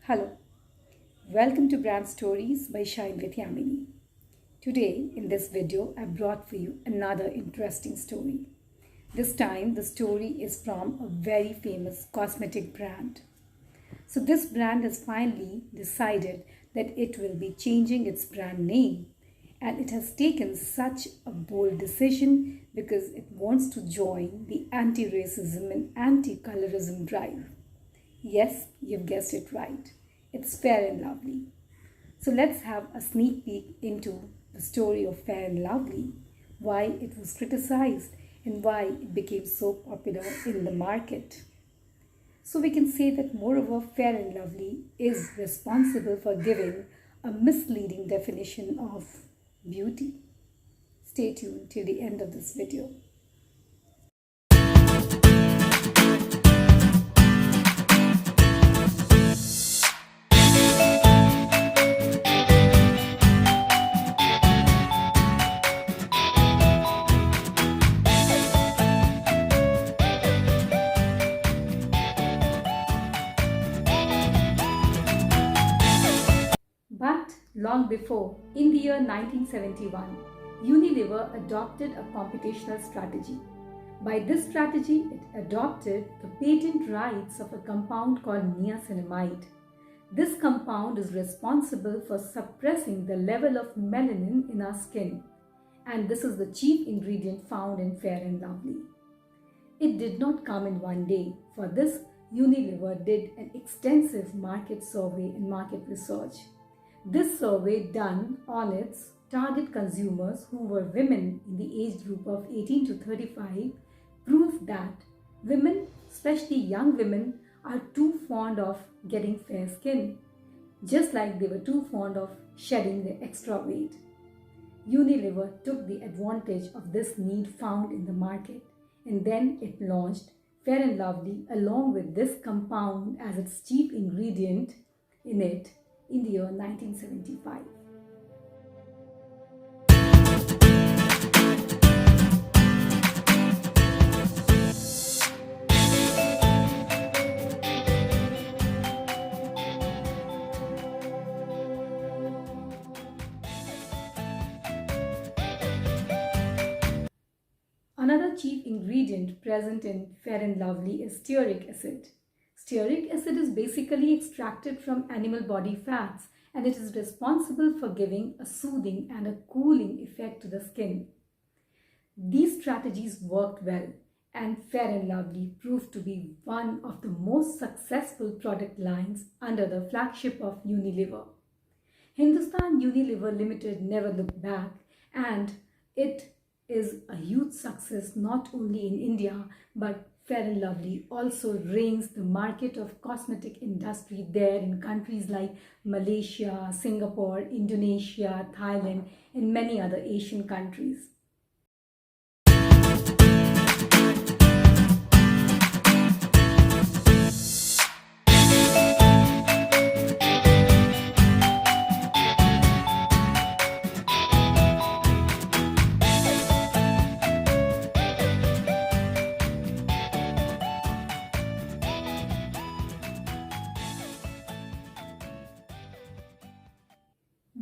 Hello, welcome to Brand Stories by Shine with Yamini. Today, in this video, I brought for you another interesting story. This time, the story is from a very famous cosmetic brand. So, this brand has finally decided that it will be changing its brand name, and it has taken such a bold decision because it wants to join the anti racism and anti colorism drive. Yes, you've guessed it right. It's Fair and Lovely. So let's have a sneak peek into the story of Fair and Lovely, why it was criticized, and why it became so popular in the market. So we can say that moreover, Fair and Lovely is responsible for giving a misleading definition of beauty. Stay tuned till the end of this video. But long before, in the year 1971, Unilever adopted a computational strategy. By this strategy, it adopted the patent rights of a compound called niacinamide. This compound is responsible for suppressing the level of melanin in our skin, and this is the chief ingredient found in Fair and Lovely. It did not come in one day. For this, Unilever did an extensive market survey and market research. This survey, done on its target consumers who were women in the age group of 18 to 35, proved that women, especially young women, are too fond of getting fair skin, just like they were too fond of shedding their extra weight. Unilever took the advantage of this need found in the market, and then it launched Fair and Lovely along with this compound as its chief ingredient in it in the year 1975. Another chief ingredient present in Fair and Lovely is stearic acid. Stearic acid is basically extracted from animal body fats, and it is responsible for giving a soothing and a cooling effect to the skin. These strategies worked well, and Fair and Lovely proved to be one of the most successful product lines under the flagship of Unilever. Hindustan Unilever Limited never looked back, and it is a huge success not only in India but Fair and Lovely also reigns the market of cosmetic industry there in countries like Malaysia, Singapore, Indonesia, Thailand, and many other Asian countries.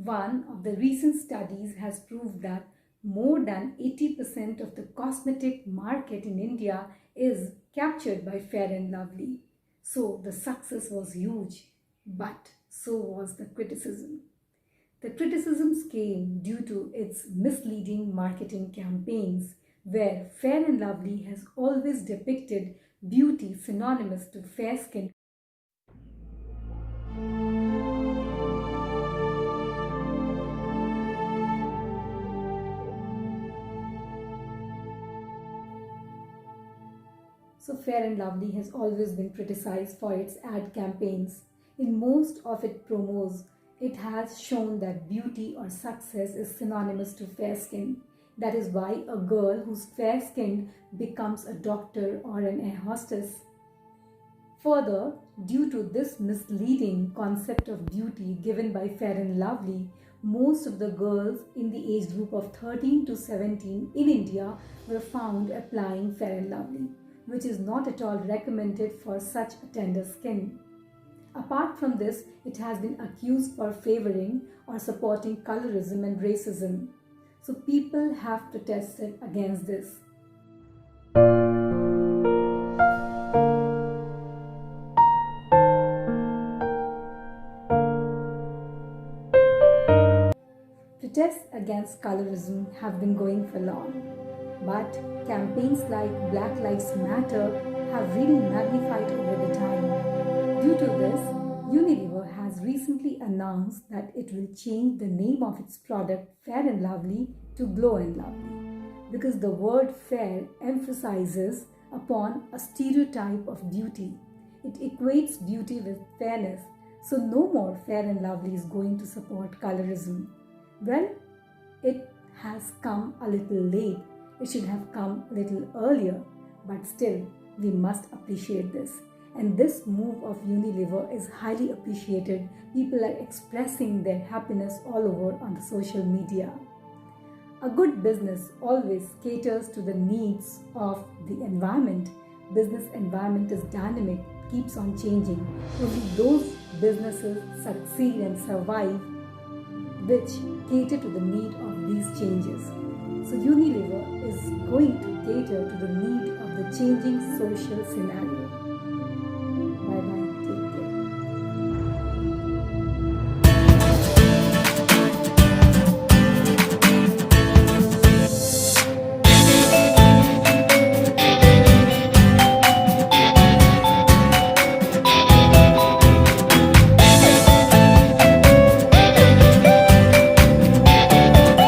One of the recent studies has proved that more than 80% of the cosmetic market in India is captured by Fair and Lovely. So the success was huge, but so was the criticism. The criticisms came due to its misleading marketing campaigns, where Fair and Lovely has always depicted beauty synonymous to fair skin. So Fair and Lovely has always been criticized for its ad campaigns. In most of its promos, it has shown that beauty or success is synonymous to fair skin. That is why a girl who's fair skinned becomes a doctor or an air hostess. Further, due to this misleading concept of beauty given by Fair and Lovely, most of the girls in the age group of 13 to 17 in India were found applying Fair and Lovely, which is not at all recommended for such a tender skin. Apart from this, it has been accused for favoring or supporting colorism and racism. So people have protested against this. Protests against colorism have been going for long, but campaigns like Black Lives Matter have really magnified over the time. Due to this, Unilever has recently announced that it will change the name of its product Fair and Lovely to Glow and Lovely, because the word fair emphasizes upon a stereotype of beauty. It equates beauty with fairness, so no more Fair and Lovely is going to support colorism. Well, it has come a little late. It should have come a little earlier, but still, we must appreciate this. And this move of Unilever is highly appreciated. People are expressing their happiness all over on the social media. A good business always caters to the needs of the environment. Business environment is dynamic, keeps on changing. Only those businesses succeed and survive which cater to the need of these changes. So Unilever is going to cater to the need of the changing social scenario.